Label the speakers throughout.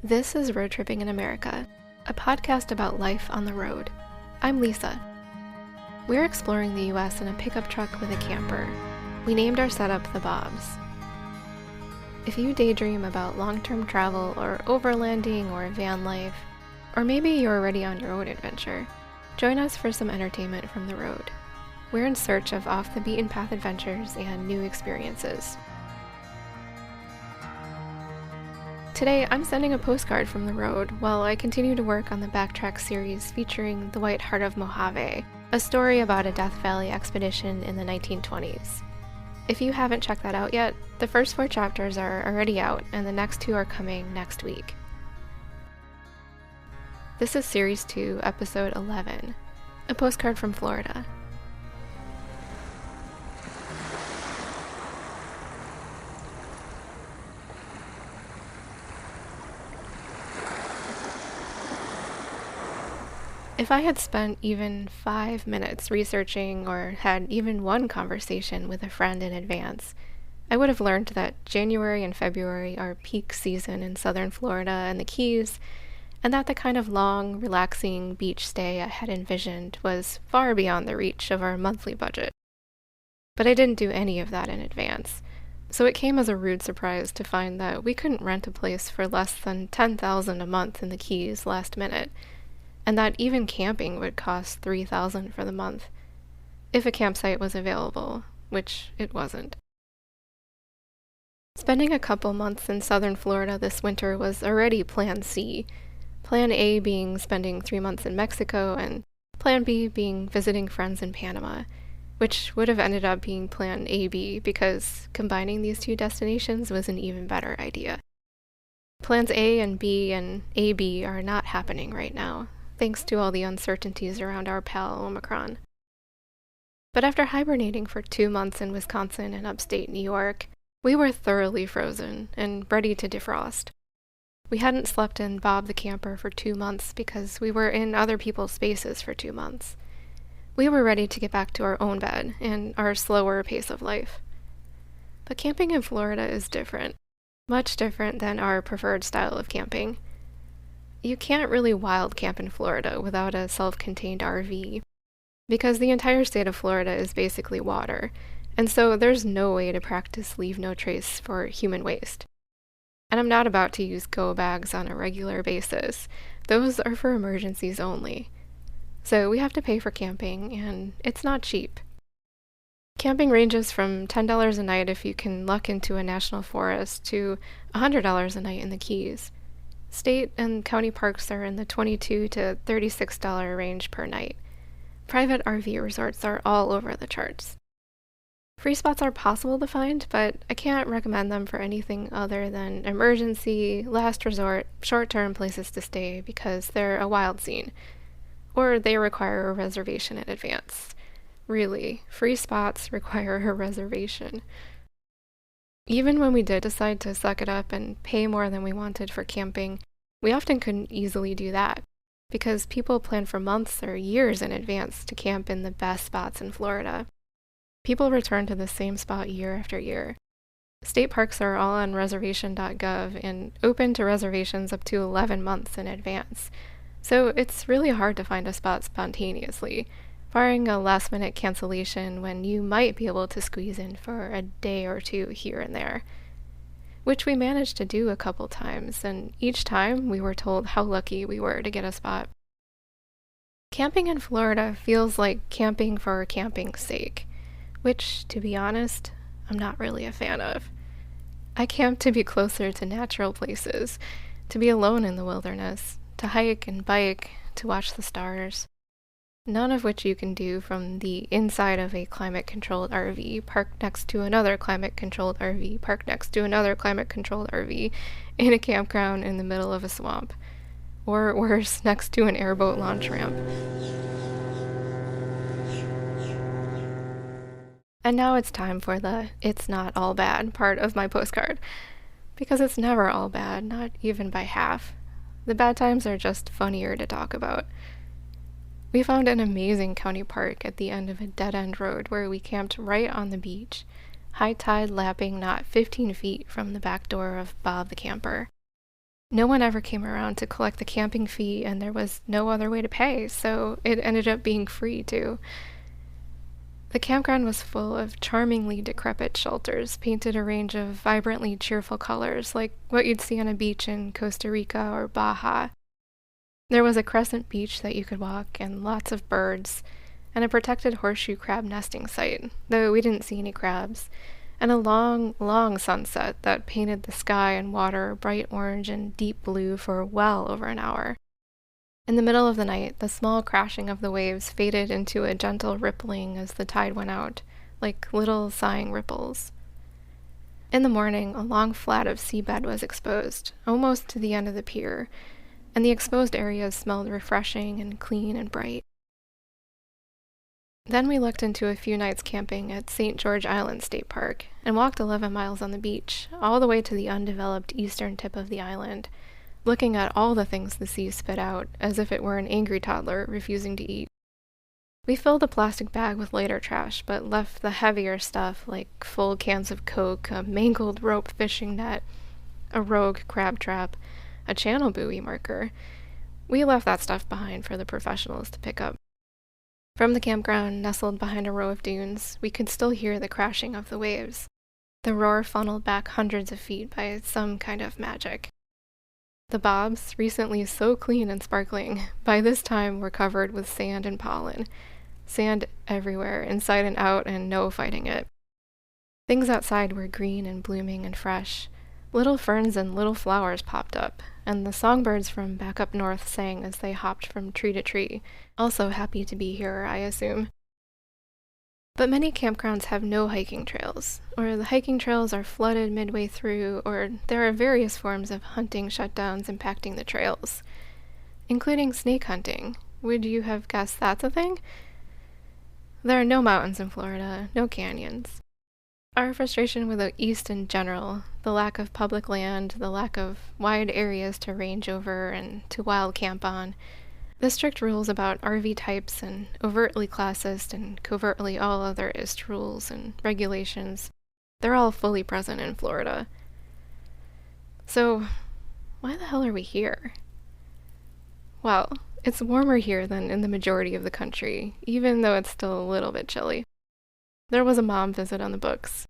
Speaker 1: This is Road Tripping in America, a podcast about life on the road. I'm Lisa. We're exploring the U.S. in a pickup truck with a camper. We named our setup the Bobs. If you daydream about long-term travel or overlanding or van life, or maybe you're already on your own adventure, join us for some entertainment from the road. We're in search of off-the-beaten-path adventures and new experiences. Today, I'm sending a postcard from the road while I continue to work on the Backtrack series featuring the White Heart of Mojave, a story about a Death Valley expedition in the 1920s. If you haven't checked that out yet, the first 4 chapters are already out and the next 2 are coming next week. This is Series 2, Episode 11, a postcard from Florida. If I had spent even 5 minutes researching or had even one conversation with a friend in advance, I would have learned that January and February are peak season in southern Florida and the Keys, and that the kind of long, relaxing beach stay I had envisioned was far beyond the reach of our monthly budget. But I didn't do any of that in advance, so it came as a rude surprise to find that we couldn't rent a place for less than $10,000 a month in the Keys last minute, and that even camping would cost $3,000 for the month, if a campsite was available, which it wasn't. Spending a couple months in southern Florida this winter was already Plan C, Plan A being spending 3 months in Mexico, and Plan B being visiting friends in Panama, which would have ended up being Plan AB because combining these 2 destinations was an even better idea. Plans A and B and AB are not happening right now, thanks to all the uncertainties around our pal Omicron. But after hibernating for 2 months in Wisconsin and upstate New York, we were thoroughly frozen and ready to defrost. We hadn't slept in Bob the camper for 2 months because we were in other people's spaces for 2 months. We were ready to get back to our own bed and our slower pace of life. But camping in Florida is different, much different than our preferred style of camping. You can't really wild camp in Florida without a self-contained RV, because the entire state of Florida is basically water, and so there's no way to practice leave no trace for human waste. And I'm not about to use go bags on a regular basis. Those are for emergencies only. So we have to pay for camping, and it's not cheap. Camping ranges from $10 a night if you can luck into a national forest to $100 a night in the Keys. State and county parks are in the $22 to $36 range per night. Private RV resorts are all over the charts. Free spots are possible to find, but I can't recommend them for anything other than emergency, last resort, short-term places to stay because they're a wild scene, or they require a reservation in advance. Really, free spots require a reservation. Even when we did decide to suck it up and pay more than we wanted for camping, we often couldn't easily do that, because people plan for months or years in advance to camp in the best spots in Florida. People return to the same spot year after year. State parks are all on reservation.gov and open to reservations up to 11 months in advance, so it's really hard to find a spot spontaneously, barring a last-minute cancellation when you might be able to squeeze in for a day or 2 here and there, which we managed to do a couple times, and each time we were told how lucky we were to get a spot. Camping in Florida feels like camping for camping's sake, which, to be honest, I'm not really a fan of. I camp to be closer to natural places, to be alone in the wilderness, to hike and bike, to watch the stars. None of which you can do from the inside of a climate-controlled RV parked next to another climate-controlled RV parked next to another climate-controlled RV in a campground in the middle of a swamp. Or worse, next to an airboat launch ramp. And now it's time for the "it's not all bad" part of my postcard. Because it's never all bad, not even by half. The bad times are just funnier to talk about. We found an amazing county park at the end of a dead-end road where we camped right on the beach, high tide lapping not 15 feet from the back door of Bob the camper. No one ever came around to collect the camping fee, and there was no other way to pay, so it ended up being free too. The campground was full of charmingly decrepit shelters, painted a range of vibrantly cheerful colors, like what you'd see on a beach in Costa Rica or Baja. There was a crescent beach that you could walk, and lots of birds, and a protected horseshoe crab nesting site, though we didn't see any crabs, and a long, long sunset that painted the sky and water bright orange and deep blue for well over an hour. In the middle of the night, the small crashing of the waves faded into a gentle rippling as the tide went out, like little sighing ripples. In the morning, a long flat of seabed was exposed, almost to the end of the pier, and the exposed areas smelled refreshing and clean and bright. Then we looked into a few nights camping at St. George Island State Park and walked 11 miles on the beach, all the way to the undeveloped eastern tip of the island, looking at all the things the sea spit out as if it were an angry toddler refusing to eat. We filled a plastic bag with lighter trash, but left the heavier stuff like full cans of Coke, a mangled rope fishing net, a rogue crab trap, a channel buoy marker. We left that stuff behind for the professionals to pick up. From the campground, nestled behind a row of dunes, we could still hear the crashing of the waves. The roar funneled back hundreds of feet by some kind of magic. The bobs, recently so clean and sparkling, by this time were covered with sand and pollen. Sand everywhere, inside and out, and no fighting it. Things outside were green and blooming and fresh. Little ferns and little flowers popped up, and the songbirds from back up north sang as they hopped from tree to tree, also happy to be here, I assume. But many campgrounds have no hiking trails, or the hiking trails are flooded midway through, or there are various forms of hunting shutdowns impacting the trails, including snake hunting. Would you have guessed that's a thing? There are no mountains in Florida, no canyons. Our frustration with the East in general, the lack of public land, the lack of wide areas to range over and to wild camp on, the strict rules about RV types and overtly classist and covertly all otherist rules and regulations, they're all fully present in Florida. So, why the hell are we here? Well, it's warmer here than in the majority of the country, even though it's still a little bit chilly. There was a mom visit on the books.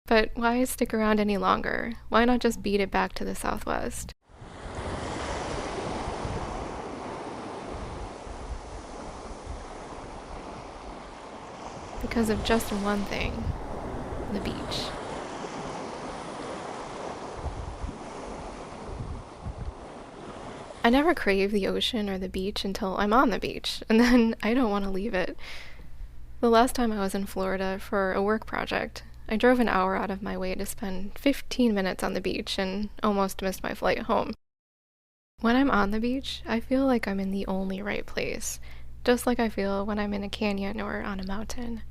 Speaker 1: But why stick around any longer? Why not just beat it back to the Southwest? Because of just one thing: the beach. I never crave the ocean or the beach until I'm on the beach, and then I don't want to leave it. The last time I was in Florida for a work project, I drove an hour out of my way to spend 15 minutes on the beach and almost missed my flight home. When I'm on the beach, I feel like I'm in the only right place, just like I feel when I'm in a canyon or on a mountain.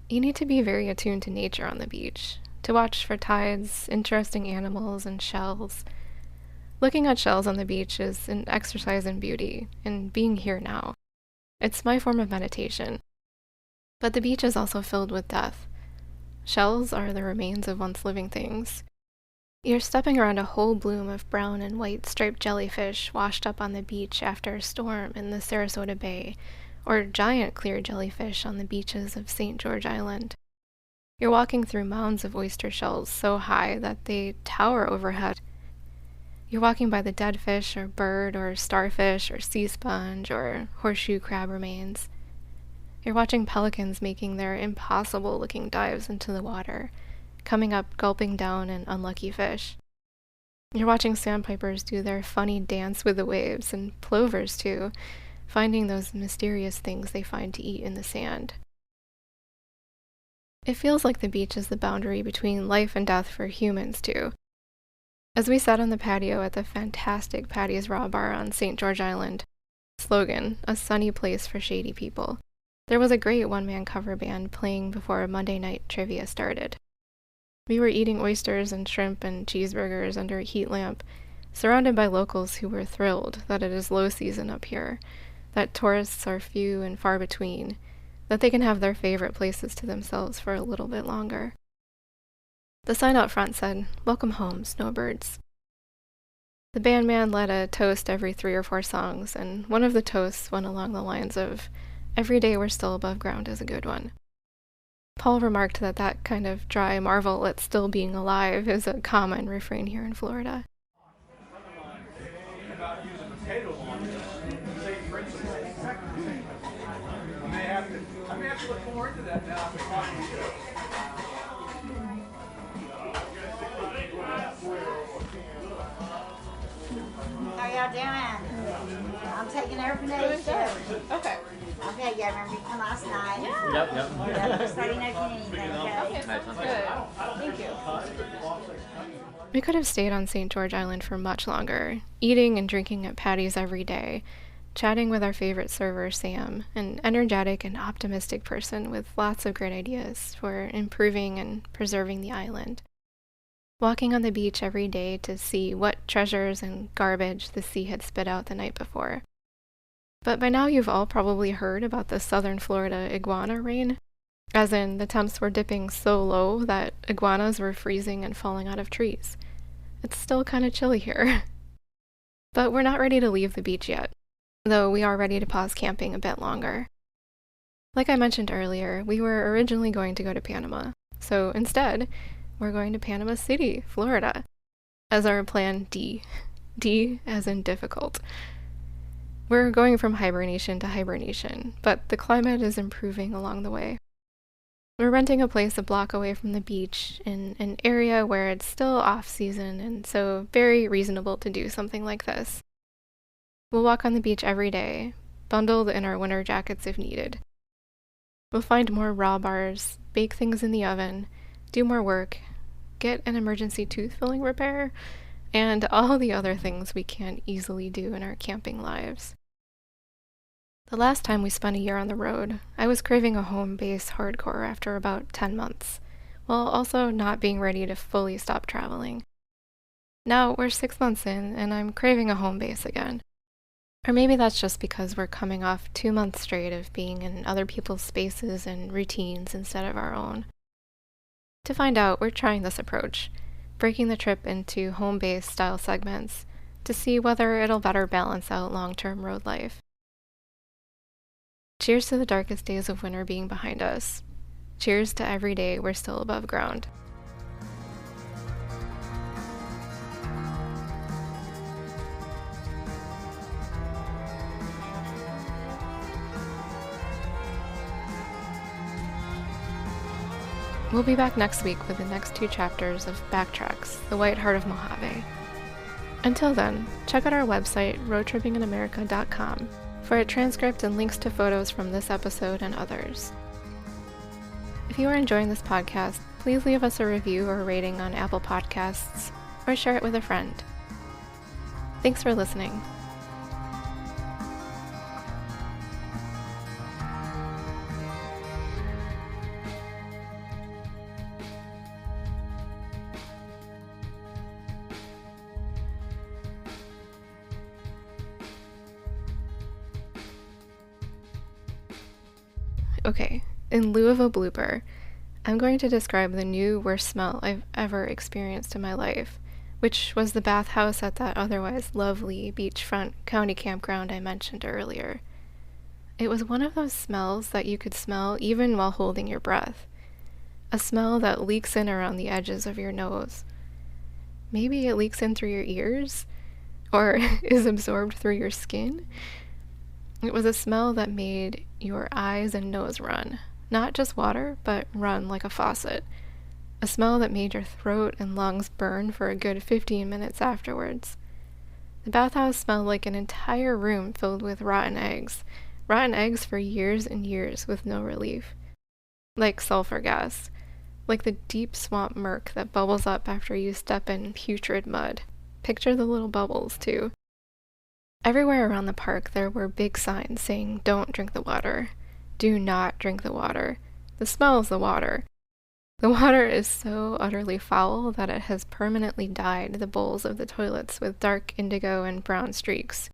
Speaker 1: You need to be very attuned to nature on the beach, to watch for tides, interesting animals, and shells. Looking at shells on the beach is an exercise in beauty, in being here now. It's my form of meditation. But the beach is also filled with death. Shells are the remains of once living things. You're stepping around a whole bloom of brown and white striped jellyfish washed up on the beach after a storm in the Sarasota Bay, or giant clear jellyfish on the beaches of St. George Island. You're walking through mounds of oyster shells so high that they tower overhead. You're walking by the dead fish or bird or starfish or sea sponge or horseshoe crab remains. You're watching pelicans making their impossible-looking dives into the water, coming up gulping down an unlucky fish. You're watching sandpipers do their funny dance with the waves, and plovers too, finding those mysterious things they find to eat in the sand. It feels like the beach is the boundary between life and death for humans too. As we sat on the patio at the fantastic Patty's Raw Bar on St. George Island, slogan, a sunny place for shady people, there was a great one-man cover band playing before Monday night trivia started. We were eating oysters and shrimp and cheeseburgers under a heat lamp, surrounded by locals who were thrilled that it is low season up here, that tourists are few and far between, that they can have their favorite places to themselves for a little bit longer. The sign out front said, "Welcome home, snowbirds." The bandman led a toast every 3 or 4 songs, and one of the toasts went along the lines of, "Every day we're still above ground" is a good one. Paul remarked that that kind of dry marvel at still being alive is a common refrain here in Florida.
Speaker 2: How y'all doing? I'm taking over from the shift.
Speaker 3: Okay.
Speaker 2: Okay, yeah, remember you come last night?
Speaker 3: Yeah.
Speaker 4: Yep.
Speaker 2: Yeah, just let you know if you need anything, okay?
Speaker 3: Okay, sounds good. Thank you.
Speaker 1: We could have stayed on St. George Island for much longer, eating and drinking at Patty's every day, chatting with our favorite server, Sam, an energetic and optimistic person with lots of great ideas for improving and preserving the island. Walking on the beach every day to see what treasures and garbage the sea had spit out the night before. But by now you've all probably heard about the southern Florida iguana rain, as in the temps were dipping so low that iguanas were freezing and falling out of trees. It's still kind of chilly here. But we're not ready to leave the beach yet, though we are ready to pause camping a bit longer. Like I mentioned earlier, we were originally going to go to Panama, so instead, we're going to Panama City, Florida, as our plan D. D as in difficult. We're going from hibernation to hibernation, but the climate is improving along the way. We're renting a place a block away from the beach in an area where it's still off-season and so very reasonable to do something like this. We'll walk on the beach every day, bundled in our winter jackets if needed. We'll find more raw bars, bake things in the oven, do more work, get an emergency tooth filling repair, and all the other things we can't easily do in our camping lives. The last time we spent a year on the road, I was craving a home base hardcore after about 10 months, while also not being ready to fully stop traveling. Now we're 6 months in, and I'm craving a home base again. Or maybe that's just because we're coming off 2 months straight of being in other people's spaces and routines instead of our own. To find out, we're trying this approach, breaking the trip into home-based style segments to see whether it'll better balance out long-term road life. Cheers to the darkest days of winter being behind us. Cheers to every day we're still above ground. We'll be back next week with the next 2 chapters of Backtracks, The White Heart of Mojave. Until then, check out our website, roadtrippinginamerica.com, for a transcript and links to photos from this episode and others. If you are enjoying this podcast, please leave us a review or rating on Apple Podcasts, or share it with a friend. Thanks for listening. Okay, in lieu of a blooper, I'm going to describe the new worst smell I've ever experienced in my life, which was the bathhouse at that otherwise lovely beachfront county campground I mentioned earlier. It was one of those smells that you could smell even while holding your breath. A smell that leaks in around the edges of your nose. Maybe it leaks in through your ears? Or is absorbed through your skin? It was a smell that made your eyes and nose run. Not just water, but run like a faucet. A smell that made your throat and lungs burn for a good 15 minutes afterwards. The bathhouse smelled like an entire room filled with rotten eggs. Rotten eggs for years and years with no relief. Like sulfur gas. Like the deep swamp murk that bubbles up after you step in putrid mud. Picture the little bubbles, too. Everywhere around the park there were big signs saying, "Don't drink the water. Do not drink the water. The smell is the water." The water is so utterly foul that it has permanently dyed the bowls of the toilets with dark indigo and brown streaks.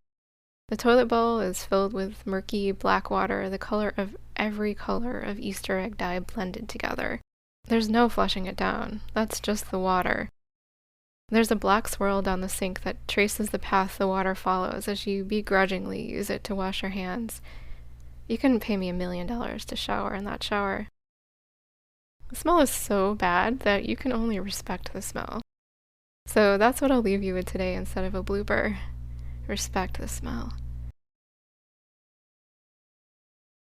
Speaker 1: The toilet bowl is filled with murky black water, the color of every color of Easter egg dye blended together. There's no flushing it down. That's just the water. There's a black swirl down the sink that traces the path the water follows as you begrudgingly use it to wash your hands. You couldn't pay me $1 million to shower in that shower. The smell is so bad that you can only respect the smell. So that's what I'll leave you with today instead of a blooper. Respect the smell.